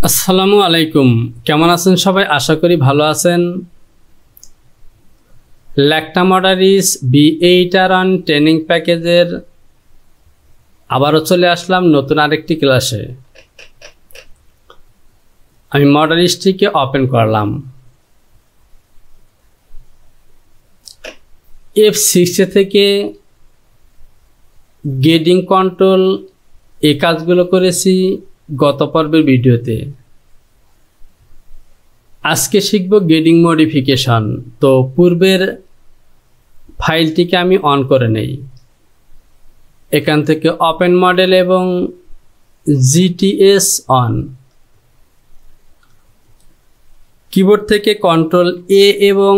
আসসালামু আলাইকুম। কেমন আছেন সবাই? আশা করি ভালো আছেন। ল্যাকটা মডারিস B8R1 ট্রেনিং প্যাকেজের আবারও চলে আসলাম নতুন আরেকটি ক্লাসে। আমি মডারিসটিকে ওপেন করলাম। F6 থেকে গেডিং কন্ট্রোল এই কাজগুলো করেছি গত পর্বের ভিডিওতে। আজকে শিখব গেডিং মডিফিকেশন। তো পূর্বের ফাইলটিকে আমি অন করে নেই। এখান থেকে ওপেন মডেল এবং GTS অন। কিবোর্ড থেকে কন্ট্রোল A এবং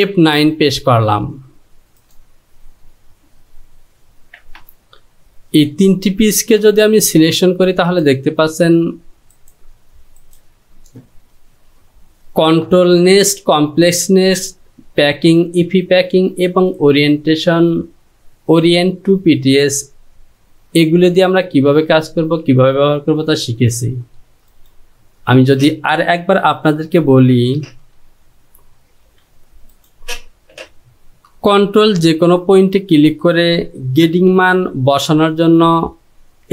F9 প্রেস করলাম। এই তিনটি পিসকে যদি আমি সিলেকশন করি তাহলে দেখতে পাচ্ছেন control nest, complex nest, packing, EP packing এবং ওরিয়েন্টেশন, ওরিয়েন্ট টু PTS, এগুলো দিয়ে আমরা কিভাবে কাজ করব, কিভাবে ব্যবহার করব তা শিখেছি। আমি যদি আর একবার আপনাদেরকে বলি, কন্ট্রোল যে কোনো পয়েন্টে ক্লিক করে গেডিং মান বসানোর জন্য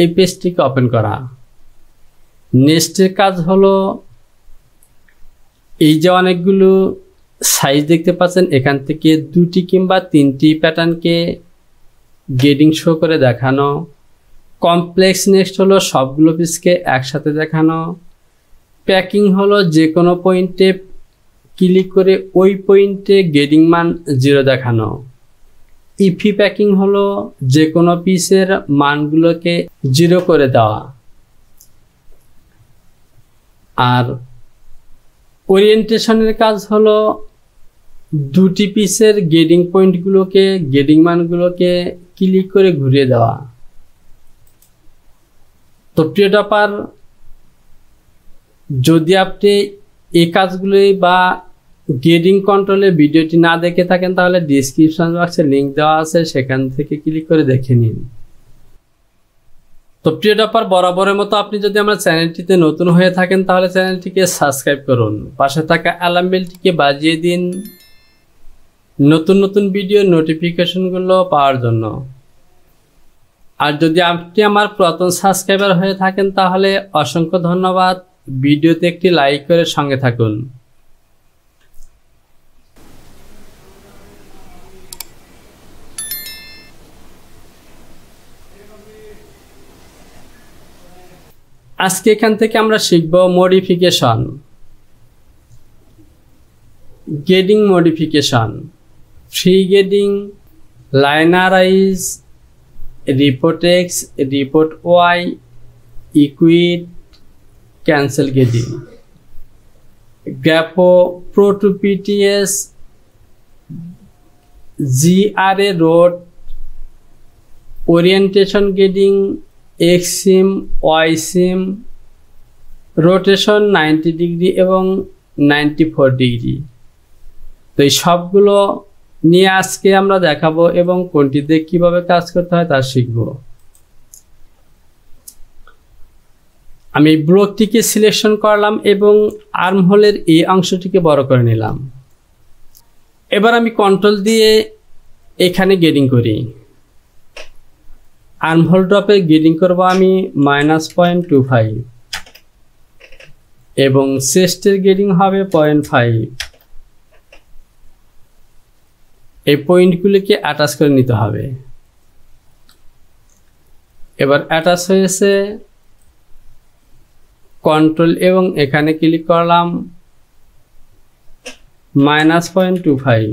এই পেজটিকে ওপেন করা। নেক্সটের কাজ হলো এই যে অনেকগুলো সাইজ দেখতে পাচ্ছেন, এখান থেকে দুটি কিংবা তিনটি প্যাটার্নকে গেডিং শো করে দেখানো। কমপ্লেক্স নেক্সট হলো সবগুলো পিসকে একসাথে দেখানো। প্যাকিং হলো যে কোনো পয়েন্টে ক্লিক করে ওই পয়েন্টে গেডিং মান 0 দেখানো। ইপি প্যাকিং হলো যে কোনো পিসের মানগুলোকে 0 করে দেওয়া। আর ওরিয়েন্টেশনের কাজ হলো দুটি পিসের গেডিং পয়েন্টগুলোকে, গেডিং মানগুলোকে ক্লিক করে ঘুরিয়ে দেওয়া। তো প্রিয় টপার, যদি আপনি এই কাজগুলোই বা গেডিং কন্ট্রোলের ভিডিওটি না দেখে থাকেন তাহলে ডিসক্রিপশন বক্সে লিঙ্ক দেওয়া আছে, সেখান থেকে ক্লিক করে দেখে নিন। তো প্রিয় টপার, বরাবরের মতো আপনি যদি আমার চ্যানেলটিতে নতুন হয়ে থাকেন তাহলে চ্যানেলটিকে সাবস্ক্রাইব করুন, পাশে থাকা অ্যালার্ম বেলটিকে বাজিয়ে দিন নতুন নতুন ভিডিও নোটিফিকেশনগুলো পাওয়ার জন্য। আর যদি আপনি আমার পুরাতন সাবস্ক্রাইবার হয়ে থাকেন তাহলে অসংখ্য ধন্যবাদ। ভিডিওতে একটি লাইক করে সঙ্গে থাকুন। আজকে এখান থেকে আমরা শিখব modification, grading modification, free grading, linearize, report X, report Y, ইকুইট, ক্যান্সেল গেডিং, গ্যাপো, pro to PTS, GRA road, orientation grading, X sim, Y sim, rotation 90 degree এবং 94 ডিগ্রি। তো এই সবগুলো নিয়ে আজকে আমরা দেখাবো এবং কোনটিতে কিভাবে কাজ করতে হয় তা শিখব। আমি ব্লকটিকে সিলেকশন করলাম এবং আর্ম হোলের এই অংশটিকে বড় করে নিলাম। এবার আমি কন্ট্রোল দিয়ে এখানে গেডিং করি। আর্ম হোল ড্রপে গেডিং করব আমি -0.25 এবং চেস্টের গেডিং হবে 0.5। এই পয়েন্টগুলিকে অ্যাটাচ করে নিতে হবে। এবার অ্যাটাচ হয়েছে, কন্ট্রোল এবং এখানে ক্লিক করলাম -0.25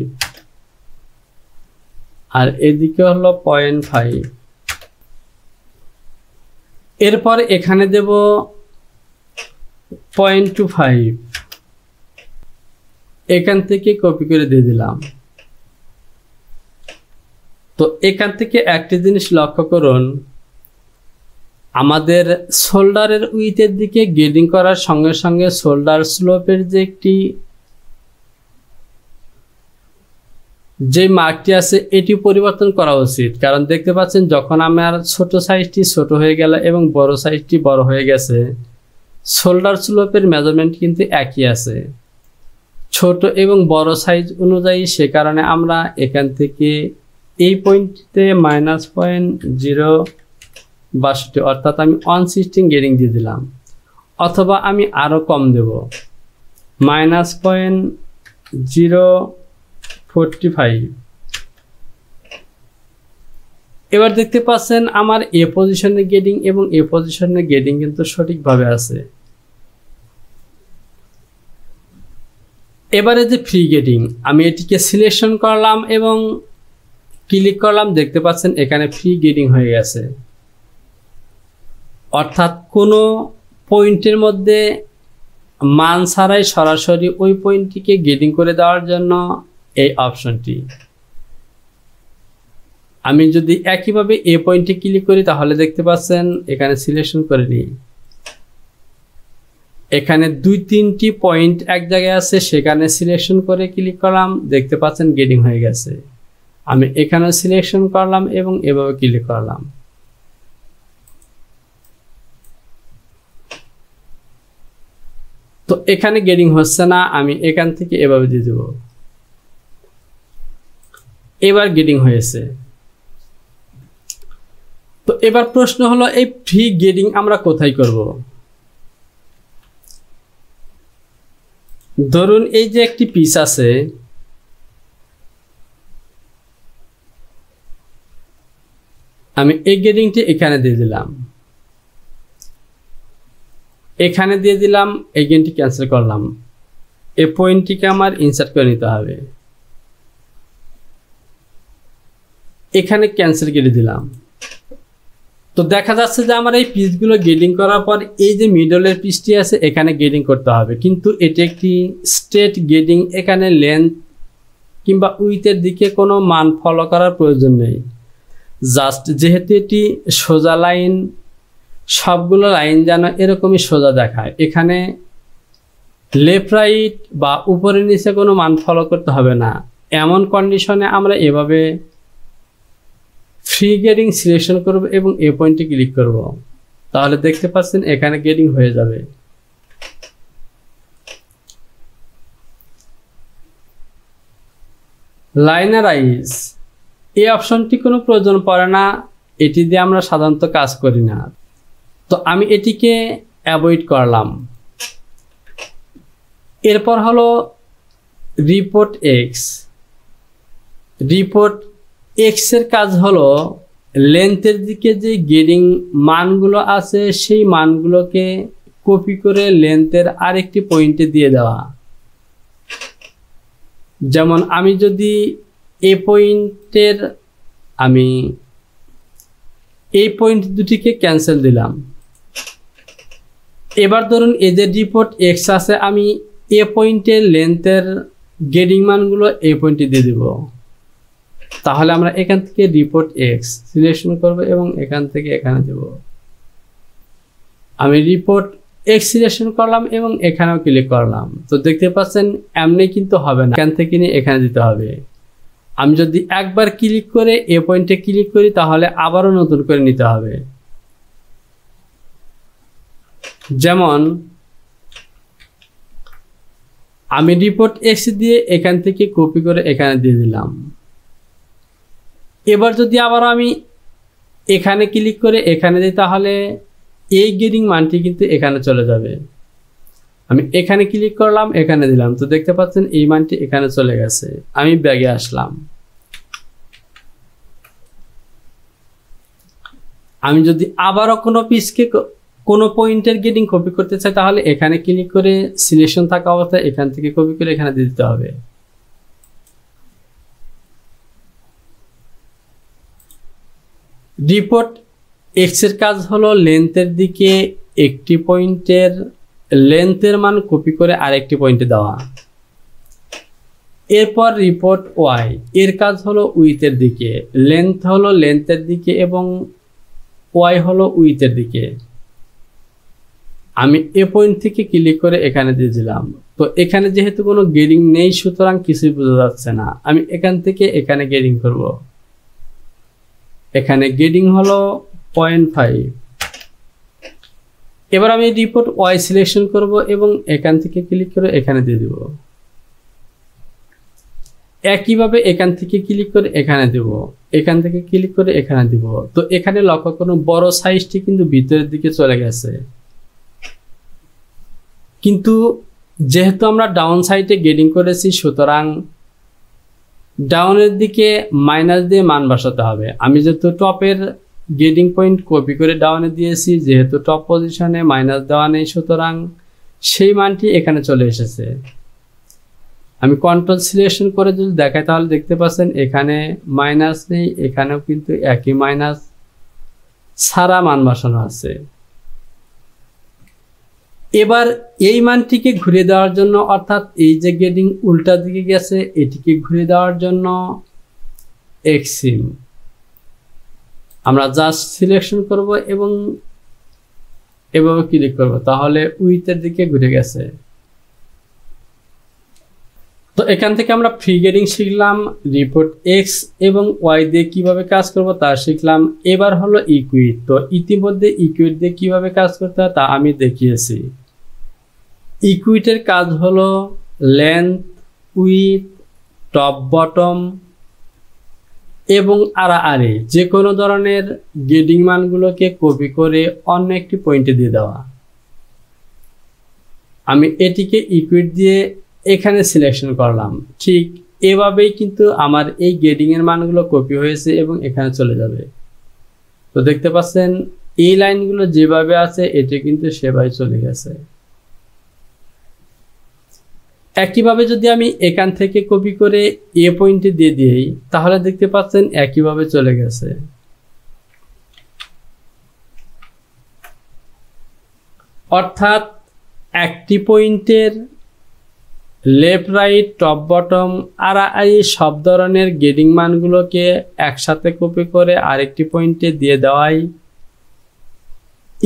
আর এদিকে হলো 0.5। এরপর এখানে দেব 0.25, এখান থেকে কপি করে দিয়ে দিলাম। তো এখান থেকে একটি জিনিস লক্ষ্য করুন, আমাদের শোল্ডারের উইথের দিকে গেডিং করার সঙ্গে সঙ্গে শোল্ডার স্লোপের যে মার্কটি আছে এটি পরিবর্তন করা উচিত। কারণ দেখতে পাচ্ছেন যখন আমার ছোট সাইজটি ছোট হয়ে গেল এবং বড় সাইজটি বড় হয়ে গেছে, শোল্ডার স্লোপের মেজারমেন্ট কিন্তু একই আছে, ছোট এবং বড় সাইজ অনুযায়ী। সে কারণে আমরা এখান থেকে এই পয়েন্টটিতে -0.062 অর্থাৎ আমি 116 গ্রেডিং দিয়ে দিলাম, অথবা আমি আরও কম দেব, -0.045। এবার দেখতে পাচ্ছেন আমার এ পজিশনের গ্রেডিং এবং এ পজিশনের গ্রেডিং কিন্তু সঠিকভাবে আছে। এবারে যে ফ্রি গ্রেডিং, আমি এটিকে সিলেকশন করলাম এবং ক্লিক করলাম, দেখতে পাচ্ছেন এখানে ফ্রি গ্রেডিং হয়ে গেছে। অর্থাৎ কোনো পয়েন্টের মধ্যে মান ছাড়াই সরাসরি ওই পয়েন্টটিকে গ্রেডিং করে দেওয়ার জন্য এই অপশনটি। আমি যদি একইভাবে এ পয়েন্টে ক্লিক করি তাহলে দেখতে পাচ্ছেন এখানে সিলেকশন করে নিই, এখানে 2-3টি পয়েন্ট এক জায়গায় আছে, সেখানে সিলেকশন করে ক্লিক করলাম, দেখতে পাচ্ছেন গ্রেডিং হয়ে গেছে। আমি এখানে সিলেকশন করলাম এবং এভাবে ক্লিক করলাম। তো এখানে গ্রেডিং হচ্ছে না, আমি এখান থেকে এভাবে দিয়ে দেব, এবার গ্রেডিং হয়েছে। তো এবার প্রশ্ন হলো এই ফ্রি গ্রেডিং আমরা কোথায় করব? ধরুন এই যে একটি পিস আছে, আমি এই গ্রেডিংটি এখানে দিয়ে দিলাম, এখানে দিয়ে দিলাম, এই গ্রেডিংটি ক্যান্সেল করলাম, এই পয়েন্টটিকে আমার ইনসার্ট করে নিতে হবে, এখানে ক্যান্সেল করে দিলাম। তো দেখা যাচ্ছে যে আমার এই পিসগুলো গ্রেডিং করার পর এই যে মিডলের পিসটি আছে এখানে গ্রেডিং করতে হবে, কিন্তু এটি একটি স্ট্রেট গ্রেডিং, এখানে লেন্থ কিংবা উইথের দিকে কোনো মান ফলো করার প্রয়োজন নেই। জাস্ট যেহেতু এটি সোজা লাইন, সবগুলো লাইন যেন এরকমই সোজা দেখায়, এখানে লেফট রাইট বা উপরে নিচে কোনো মান ফলো করতে হবে না। এমন কন্ডিশনে আমরা এভাবে ফ্রি গ্রেডিং সিলেকশন করব এবং এ পয়েন্টে ক্লিক করব, তাহলে দেখতে পাচ্ছেন এখানে গ্রেডিং হয়ে যাবে। লাইনারাইজ, এই অপশনটি কোনো প্রয়োজন পড়ে না, এটি দিয়ে আমরা সাধারণত কাজ করি না। তো আমি এটিকে অ্যাভয়েড করলাম। এরপর হলো রিপোর্ট এক্স। রিপোর্ট এক্স এর কাজ হলো লেন্থের দিকে যে গ্রেডিং মানগুলো আছে সেই মানগুলোকে কপি করে লেন্থের আরেকটি পয়েন্টে দিয়ে দেওয়া। যেমন আমি যদি এই পয়েন্টের, আমি এই পয়েন্ট দুটিকে ক্যান্সেল দিলাম। এবার ধরুন এই যে রিপোর্ট এক্স আছে, আমি এ পয়েন্টের লেন্থের গ্রেডিং মানগুলো এই পয়েন্টে দিয়ে দেব। তাহলে আমরা এখান থেকে রিপোর্ট এক্স সিলেকশন করব এবং এখান থেকে এখানে দেব। আমি রিপোর্ট এক্স সিলেকশন করলাম এবং এখানেও ক্লিক করলাম। তো দেখতে পাচ্ছেন এমনি কিন্তু হবে না, এখান থেকে নিয়ে এখানে দিতে হবে। আমি যদি একবার ক্লিক করে এ পয়েন্টে ক্লিক করি তাহলে আবারও নতুন করে নিতে হবে। যেমন আমি রিপোর্ট এক্স দিয়ে এখান থেকে কপি করে এখানে দিয়ে দিলাম। এবার যদি আবার আমি এখানে ক্লিক করে এখানে দিই তাহলে এই গ্রেডিং মানটি কিন্তু এখানে চলে যাবে। আমি এখানে ক্লিক করলাম, এখানে দিলাম, তো দেখতে পাচ্ছেন এই মানটি এখানে চলে গেছে। আমি ব্যাগে আসলাম, আমি যদি আবারও কোনো পিসকে কোনো পয়েন্টের গ্রেডিং কপি করতে চাই তাহলে এখানে ক্লিক করে সিলেকশন থাকা অবস্থায় এখান থেকে কপি করে এখানে দিয়ে দিতে হবে। রিপোর্ট এক্স এর কাজ হলো লেন্থের দিকে একটি পয়েন্টের লেন্থের মান কপি করে আরেকটি পয়েন্টে দেওয়া। এরপর রিপোর্ট ওয়াই এর কাজ হলো উইথের দিকে, লেন্থ হলো লেন্থের দিকে এবং ওয়াই হলো উইথের দিকে। আমি এ পয়েন্ট থেকে ক্লিক করে এখানে দিয়ে দিলাম। তো এখানে যেহেতু কোনো গ্রেডিং নেই সুতরাং কিছুই বোঝা যাচ্ছে না। আমি এখান থেকে এখানে গ্রেডিং করব। এখানে গ্রেডিং হলো 0.5। এবার আমি রিপোর্ট ওয়াই সিলেকশন করব এবং এখান থেকে ক্লিক করে এখানে দিয়ে দেব। একইভাবে এখান থেকে ক্লিক করে এখানে দেব, এখান থেকে ক্লিক করে এখানে দেব। তো এখানে লক্ষ্য করুন বড় সাইজটি কিন্তু ভিতরের দিকে চলে গেছে, কিন্তু যেহেতু আমরা ডাউন সাইডে গেডিং করেছি সুতরাং ডাউনের দিকে মাইনাস দিয়ে মান বসাতে হবে। আমি যেহেতু টপের গেডিং পয়েন্ট কপি করে ডাউনে দিয়েছি, যেহেতু টপ পজিশনে মাইনাস দেওয়া নেই সুতরাং সেই মানটি এখানে চলে এসেছে। আমি কন্ট্রোল সিলেকশন করে যদি দেখাই তাহলে দেখতে পাচ্ছেন এখানে মাইনাস নেই, এখানেও কিন্তু একই মাইনাস সারা মান বসানো আছে। এবার এই মানটিকে ঘুরে দেওয়ার জন্য, অর্থাৎ এই যে গেডিং উল্টা দিকে গেছে এটিকে ঘুরে দেওয়ার জন্য এক্সিম আমরা জাস্ট সিলেকশন করব এবং এভাবে ক্লিক করব, তাহলে উইথের দিকে ঘুরে গেছে। তো এখান থেকে আমরা ফ্রি গেডিং শিখলাম, রিপোর্ট এক্স এবং ওয়াই দিয়ে কিভাবে কাজ করব তা শিখলাম। এবার হলো ইকুইট। তো ইতিমধ্যে ইকুইট দিয়ে কিভাবে কাজ করতে হয় তা আমি দেখিয়েছি। ইকুইটের কাজ হলো লেন্থ, উইথ, টপ বটম এবং আড়াআড়ি যে কোনো ধরনের গেডিং মানগুলোকে কপি করে অন্য একটি পয়েন্টে দিয়ে দেওয়া। আমি এটিকে ইকুইট দিয়ে এখানে সিলেকশন করলাম। ঠিক এভাবেই কিন্তু আমার এই গেডিংয়ের মানগুলো কপি হয়েছে এবং এখানে চলে যাবে। তো দেখতে পাচ্ছেন এই লাইনগুলো যেভাবে আছে এটি কিন্তু সেভাবে চলে গেছে। একইভাবে যদি আমি এখান থেকে কপি করে এ পয়েন্টে দিয়ে দিই তাহলে দেখতে পাচ্ছেন একইভাবে চলে গেছে। অর্থাৎ একটি পয়েন্টের লেফট রাইট টপ বটম আড়াআড়ি সব ধরনের গেডিং মানগুলোকে একসাথে কপি করে আরেকটি পয়েন্টে দিয়ে দেওয়াই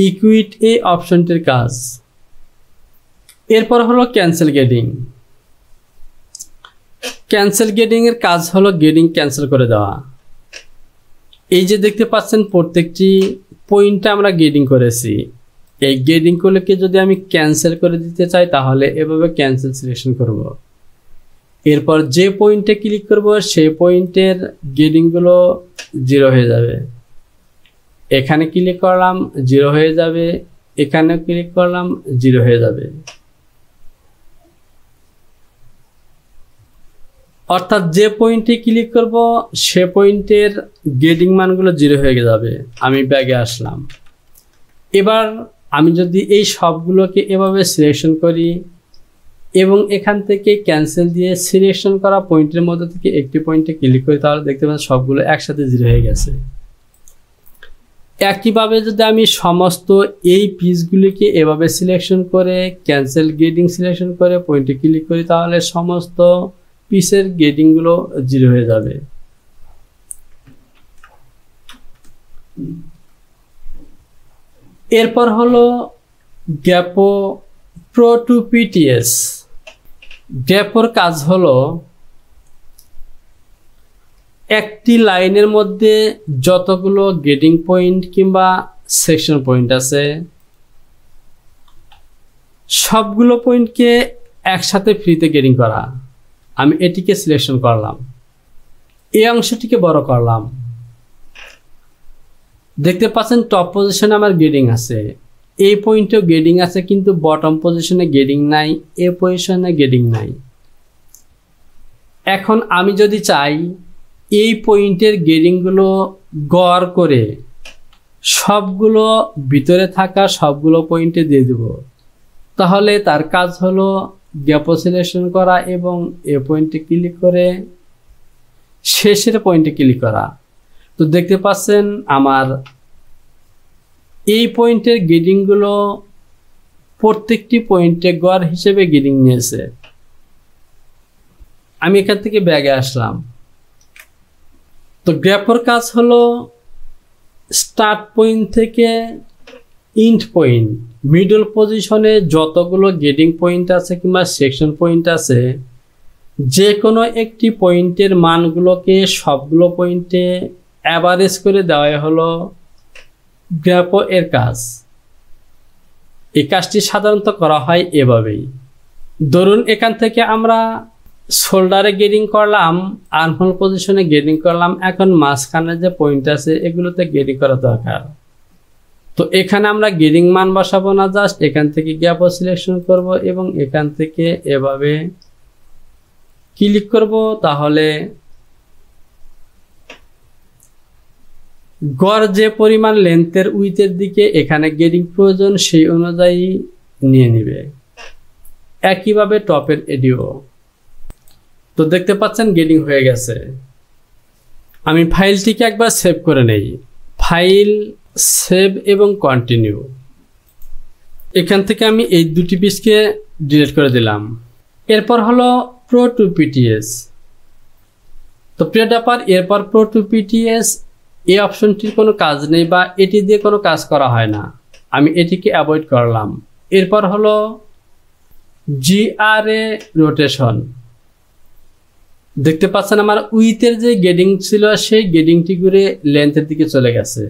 ইকুইট এই অপশনটির কাজ। এরপর হলো ক্যান্সেল গেডিং। ক্যান্সেল গেডিং এর কাজ হলো গেডিং ক্যান্সেল করে দেওয়া। এই যে দেখতে পাচ্ছেন প্রত্যেকটি পয়েন্টে আমরা গেডিং করেছি, এই গেডিংগুলোকে যদি আমি ক্যান্সেল করে দিতে চাই তাহলে এভাবে ক্যান্সেল সিলেকশন করব। এরপর যে পয়েন্টে ক্লিক করব সেই পয়েন্টের গেডিংগুলো 0 হয়ে যাবে। এখানে ক্লিক করলাম 0 হয়ে যাবে, এখানে ক্লিক করলাম 0 হয়ে যাবে। অর্থাৎ যে পয়েন্টে ক্লিক করব সে পয়েন্টের গেডিং মানগুলো 0 হয়ে যাবে। আমি ব্যাগে আসলাম। এবার আমি যদি এই সবগুলোকে এভাবে সিলেকশন করি এবং এখান থেকে ক্যান্সেল দিয়ে সিলেকশন করা পয়েন্টের মধ্যে থেকে একটি পয়েন্টে ক্লিক করি তাহলে দেখতে পাচ্ছেন সবগুলো একসাথে 0 হয়ে গেছে। একইভাবে যদি আমি সমস্ত এই পিসগুলিকে এভাবে সিলেকশন করে ক্যান্সেল গেডিং সিলেকশন করে পয়েন্টে ক্লিক করি তাহলে সমস্ত পিসের গেডিংগুলো 0 হয়ে যাবে। এরপর হলো গ্যাপো প্রো টু পিটিএস। গ্যাপোর কাজ হলো একটি লাইনের মধ্যে যতগুলো গেডিং পয়েন্ট কিংবা সেকশন পয়েন্ট আছে সবগুলো পয়েন্টকে একসাথে ফ্রিতে গেডিং করা। আমি এটিকে সিলেকশন করলাম, এই অংশটিকে বড় করলাম। দেখতে পাচ্ছেন টপ পজিশনে আমার গেডিং আছে, এই পয়েন্টেও গেডিং আছে কিন্তু বটম পজিশনে গেডিং নাই, এ পজিশনে গেডিং নাই। এখন আমি যদি চাই এই পয়েন্টের গেডিংগুলো গড় করে সবগুলো ভিতরে থাকা সবগুলো পয়েন্টে দিয়ে দেব, তাহলে তার কাজ হলো গ্যাপো সিলেকশন করা এবং এ পয়েন্টে ক্লিক করে শেষের পয়েন্টে ক্লিক করা। তো দেখতে পাচ্ছেন আমার এই পয়েন্টের গেডিংগুলো প্রত্যেকটি পয়েন্টে গড় হিসেবে গেডিং নিয়েছে। আমি এখান থেকে ব্যাগে আসলাম। তো গ্যাপোর কাজ হলো স্টার্ট পয়েন্ট থেকে ইন্ড পয়েন্ট মিডল পজিশনে যতগুলো গেডিং পয়েন্ট আছে কিংবা সেকশন পয়েন্ট আছে যে কোনো একটি পয়েন্টের মানগুলোকে সবগুলো পয়েন্টে অ্যাভারেজ করে দেওয়াই হলো গ্যাপো এর কাজ। এই কাজটি সাধারণত করা হয় এভাবেই। ধরুন এখান থেকে আমরা শোল্ডারে গেডিং করলাম, আর্মহোল পজিশনে গেডিং করলাম, এখন মাঝখানে যে পয়েন্ট আছে এগুলোতে গেডিং করা দরকার। তো এখানে আমরা গেডিং মান বসাবো না, জাস্ট এখান থেকে গ্যাপও সিলেকশন করব এবং এখান থেকে এভাবে ক্লিক করব। তাহলে গড় যে পরিমাণ লেন্থের উইথের দিকে এখানে গেডিং প্রয়োজন সেই অনুযায়ী নিয়ে নিবে। একইভাবে টপের এডিও। তো দেখতে পাচ্ছেন গেডিং হয়ে গেছে। আমি ফাইলটিকে একবার সেভ করে নেই। ফাইল, সেভ এবং কন্টিনিউ। এখান থেকে আমি এই দুটি পিসকে ডিলিট করে দিলাম। এরপর হলো প্রো টু পিটিএস। তো প্রিয় ড্যাপার, এরপর প্রো টু পিটিএস এই অপশনটির কোনো কাজ নেই বা এটি দিয়ে কোনো কাজ করা হয় না, আমি এটিকে অ্যাভয়েড করলাম। এরপর হলো জিআরএ রোটেশন। দেখতে পাচ্ছেন আমার উইথের যে গেডিং ছিল সেই গেডিংটি ঘুরে লেন্থের দিকে চলে গেছে।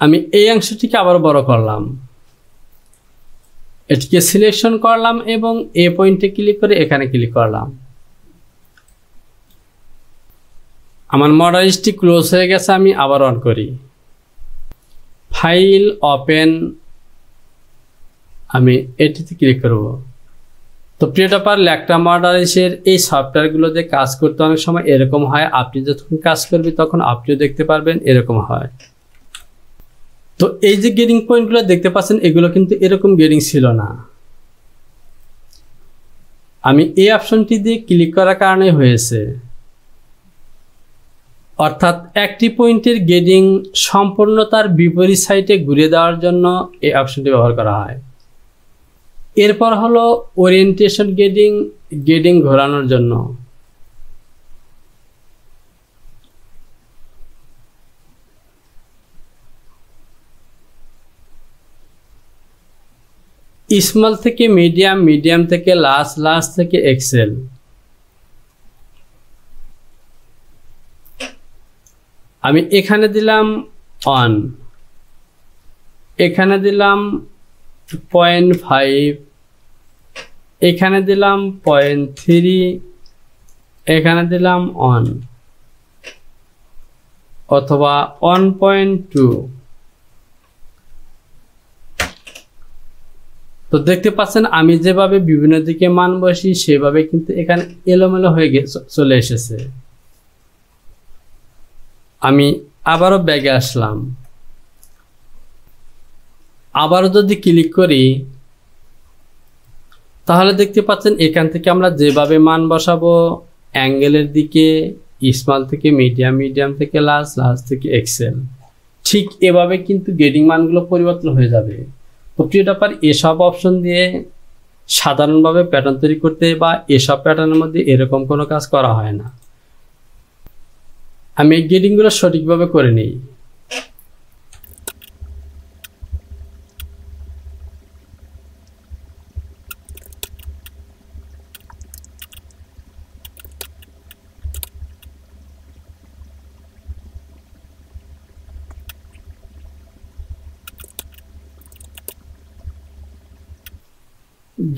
আমি এই অংশটিকে আবার বড় করলাম, এটিকে সিলেকশন করলাম এবং এ পয়েন্টে ক্লিক করে এখানে ক্লিক করলাম। আমার মডেলটি ক্লোজ হয়ে গেছে, আমি আবার অন করি। ফাইল, ওপেন, আমি এটিতে ক্লিক করব। তো প্রিয় ড্যাপার, ল্যাকটা মডেলসের এই সফটওয়্যারগুলোতে কাজ করতে অনেক সময় এরকম হয়। আপনি যখন কাজ করবেন তখন আপনিও দেখতে পারবেন এরকম হয়। তো এই যে গেডিং পয়েন্টগুলো দেখতে পাচ্ছেন এগুলো কিন্তু এরকম গেডিং ছিল না। আমি এই অপশনটি দিয়ে ক্লিক করার কারণে হয়েছে। অর্থাৎ একটি পয়েন্টের গেডিং সম্পূর্ণ তার বিপরীত সাইডে ঘুরে দেওয়ার জন্য এই অপশনটি ব্যবহার করা হয়। এরপর হলো ওরিয়েন্টেশন গেডিং, গেডিং ঘোরানোর জন্য। স্মল থেকে মিডিয়াম, মিডিয়াম থেকে লার্জ, লার্জ থেকে এক্সেল। আমি এখানে দিলাম 1, এখানে দিলাম 0.5, এখানে দিলাম 0.3, এখানে দিলাম 1 অথবা 1.2। তো দেখতে পাচ্ছেন আমি যেভাবে বিভিন্ন দিকে মান বসি সেভাবে কিন্তু এখানে এলোমেলো হয়ে চলে এসেছে। আমি আবারও ব্যাগে আসলাম, আবারও যদি ক্লিক করি তাহলে দেখতে পাচ্ছেন এখান থেকে আমরা যেভাবে মান বসাবো অ্যাঙ্গেলের দিকে স্মল থেকে মিডিয়াম, মিডিয়াম থেকে লার্জ, লার্জ থেকে এক্সেল, ঠিক এভাবে কিন্তু গেডিং মানগুলো পরিবর্তন হয়ে যাবে। তো প্রিয় ব্যাপার, এসব অপশন দিয়ে সাধারণভাবে প্যাটার্ন তৈরি করতে বা এসব প্যাটার্নের মধ্যে এরকম কোনো কাজ করা হয় না। আমি এই গেডিংগুলো সঠিকভাবে করে নিই।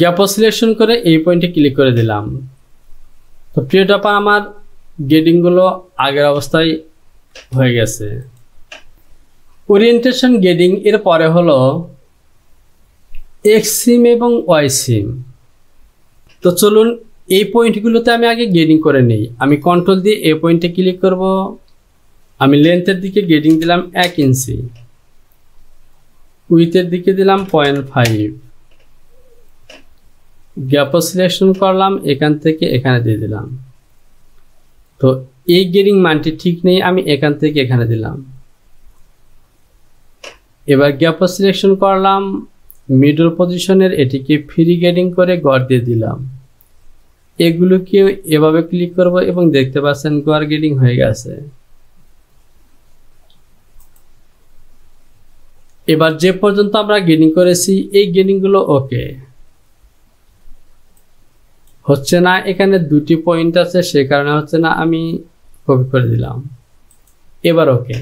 গ্যাপও সিলেকশন করে এই পয়েন্টে ক্লিক করে দিলাম। তো প্রিয় ব্যাপার, আমার গেডিংগুলো আগের অবস্থায় হয়ে গেছে। ওরিয়েন্টেশন গেডিং এর পরে হলো এক্স সিম এবং ওয়াই সিম। তো চলুন এই পয়েন্টগুলোতে আমি আগে গেডিং করে নিই। আমি কন্ট্রোল দিয়ে এই পয়েন্টে ক্লিক করব। আমি লেন্থের দিকে গেডিং দিলাম 1 ইঞ্চি, উইথের দিকে দিলাম 0.5, গ্যাপও সিলেকশন করলাম, এখান থেকে এখানে দিয়ে দিলাম। তো এই গেডিং মানটি ঠিক নেই, আমি এখান থেকে এখানে দিলাম। এবার গ্যাপও সিলেকশন করলাম, মিডল পজিশনের এটিকে ফ্রি গেডিং করে গড় দিয়ে দিলাম। এগুলোকে এভাবে ক্লিক করব এবং দেখতে পাচ্ছেন গড় গেডিং হয়ে গেছে। এবার যে পর্যন্ত আমরা গেডিং করেছি এই গেডিংগুলো ওকে হচ্ছে না, এখানে দুটি পয়েন্ট আছে সে কারণে হচ্ছে না, আমি কপি করে দিলাম। এবার ওকে।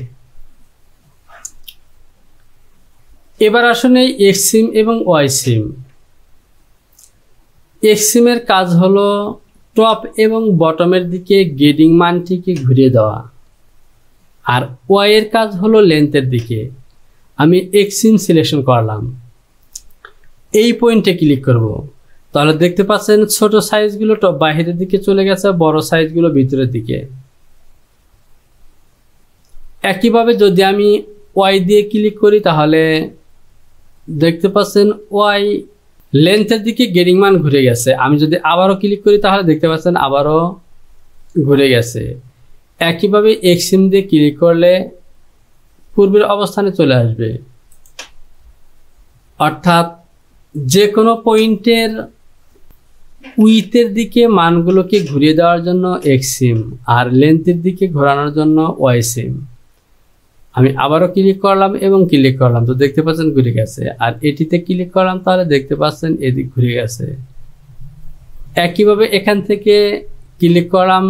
এবার আসুন এই এক্স সিম এবং ওয়াই সিম। এক্স সিমের কাজ হলো টপ এবং বটমের দিকে গেডিং মানটিকে ঘুরিয়ে দেওয়া, আর ওয়াই এর কাজ হলো লেন্থের দিকে। আমি এক্স সিম সিলেকশন করলাম, এই পয়েন্টে ক্লিক করব, তাহলে দেখতে পাচ্ছেন ছোট সাইজগুলো টপ বাইরের দিকে চলে গেছে, বড় সাইজগুলো ভিতরের দিকে। একইভাবে যদি আমি ওয়াই দিয়ে ক্লিক করি তাহলে দেখতে পাচ্ছেন ওয়াই লেন্থের দিকে গেডিং মান ঘুরে গেছে। আমি যদি আবারও ক্লিক করি তাহলে দেখতে পাচ্ছেন আবারও ঘুরে গেছে। একইভাবে এক্স সিম দিয়ে ক্লিক করলে পূর্বের অবস্থানে চলে আসবে। অর্থাৎ যে কোনো পয়েন্টের উইথের দিকে মানগুলোকে ঘুরিয়ে দেওয়ার জন্য এক্স সিম, আর লেন্থের দিকে ঘোরানোর জন্য ওয়াই সিম। আমি আবারও ক্লিক করলাম এবং ক্লিক করলাম, তো দেখতে পাচ্ছেন ঘুরে গেছে। আর এটিতে ক্লিক করলাম তাহলে দেখতে পাচ্ছেন এদিক ঘুরে গেছে। একইভাবে এখান থেকে ক্লিক করলাম,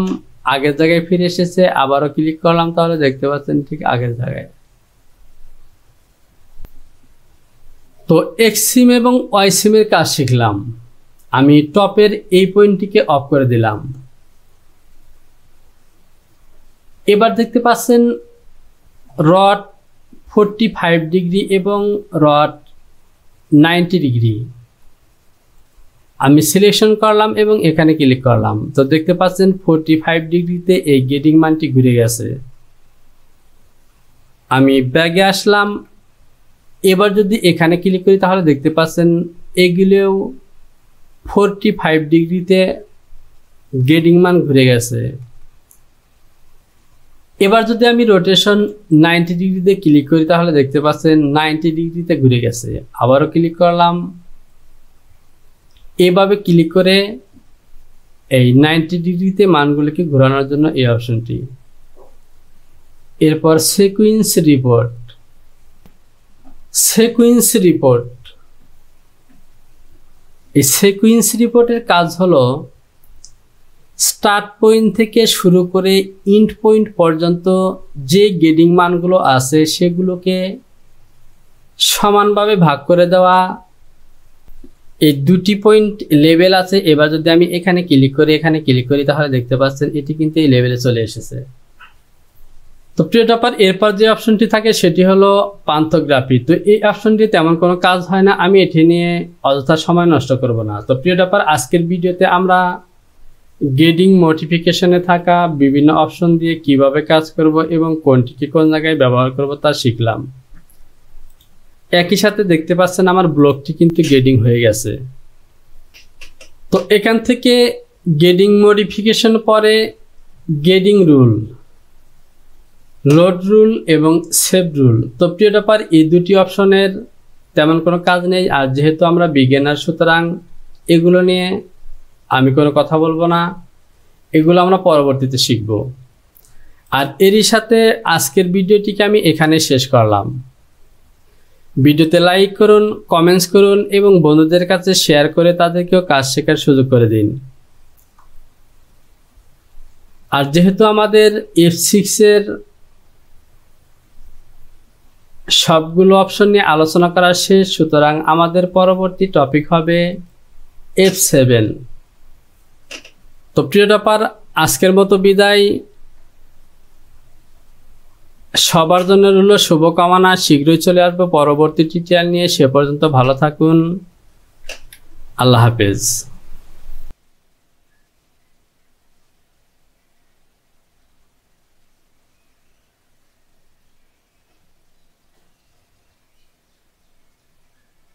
আগের জায়গায় ফিরে এসেছে, আবারও ক্লিক করলাম তাহলে দেখতে পাচ্ছেন ঠিক আগের জায়গায়। তো এক্স সিম এবং ওয়াই সিমের কাজ শিখলাম। আমি টপের এই পয়েন্টটিকে অফ করে দিলাম। এবার দেখতে পাচ্ছেন রড 45 ডিগ্রি এবং রড 90 ডিগ্রি আমি সিলেকশন করলাম এবং এখানে ক্লিক করলাম, তো দেখতে পাচ্ছেন 45 ডিগ্রিতে এই গেডিং মানটি ঘুরে গেছে। আমি ব্যাগে আসলাম, এবার যদি এখানে ক্লিক করি তাহলে দেখতে পাচ্ছেন এগুলোও 45 ডিগ্রিতে গেডিং মান ঘুরে গেছে। এবার যদি আমি রোটেশন 90 ডিগ্রিতে ক্লিক করি তাহলে দেখতে পাচ্ছেন 90 ডিগ্রিতে ঘুরে গেছে। আবারও ক্লিক করলাম, এভাবে ক্লিক করে এই 90 ডিগ্রিতে মানগুলোকে ঘোরানোর জন্য এই অপশনটি। এরপর সিকোয়েন্স রিপোর্ট। সিকোয়েন্স রিপোর্ট, এই সিকোয়েন্স রিপোর্টের কাজ হলো স্টার্ট পয়েন্ট থেকে শুরু করে এন্ড পয়েন্ট পর্যন্ত যে গেডিং মানগুলো আছে সেগুলোকে সমানভাবে ভাগ করে দেওয়া। এই দুটি পয়েন্ট লেভেল আছে। এবার যদি আমি এখানে ক্লিক করি তাহলে দেখতে পাচ্ছেন এটি কিন্তু এই লেভেলে চলে এসেছে। তো প্রিয় টপার, এরপর যে অপশনটি থাকে সেটি হলো পান্থোগ্রাফি। তো এই অপশনটি তেমন কোনো কাজ হয় না, আমি এটি নিয়ে অযথা সময় নষ্ট করব না। তো প্রিয় টপার, আজকের ভিডিওতে আমরা গেডিং মডিফিকেশনে থাকা বিভিন্ন অপশন দিয়ে কিভাবে কাজ করব এবং কোনটিকে কোন জায়গায় ব্যবহার করব তা শিখলাম। একই সাথে দেখতে পাচ্ছেন আমার ব্লকটি কিন্তু গেডিং হয়ে গেছে। তো এখান থেকে গেডিং মডিফিকেশন পরে গেডিং রুল, লোড রুল এবং সেভ রুল। তো প্রিয় টপার, এই দুটি অপশনের তেমন কোনো কাজ নেই। আর যেহেতু আমরা বিগিনার, সুতরাং এগুলো নিয়ে আমি কোনো কথা বলবো না, এগুলো আমরা পরবর্তীতে শিখব। আর এরই সাথে আজকের ভিডিওটিকে আমি এখানে শেষ করলাম। ভিডিওতে লাইক করুন, কমেন্টস করুন এবং বন্ধুদের কাছে শেয়ার করে তাদেরকেও কাজ শেখার সুযোগ করে দিন। আর যেহেতু আমাদের F6 এর সবগুলো অপশন নিয়ে আলোচনা করা শেষ, সুতরাং আমাদের পরবর্তী টপিক হবে F7। তো প্রিয় টপার, আজকের মতো বিদায়। সবার জন্য রইল শুভকামনা। শীঘ্রই চলে আসবো পরবর্তী টিউটোরিয়াল নিয়ে। সে পর্যন্ত ভালো থাকুন। আল্লাহ হাফেজ।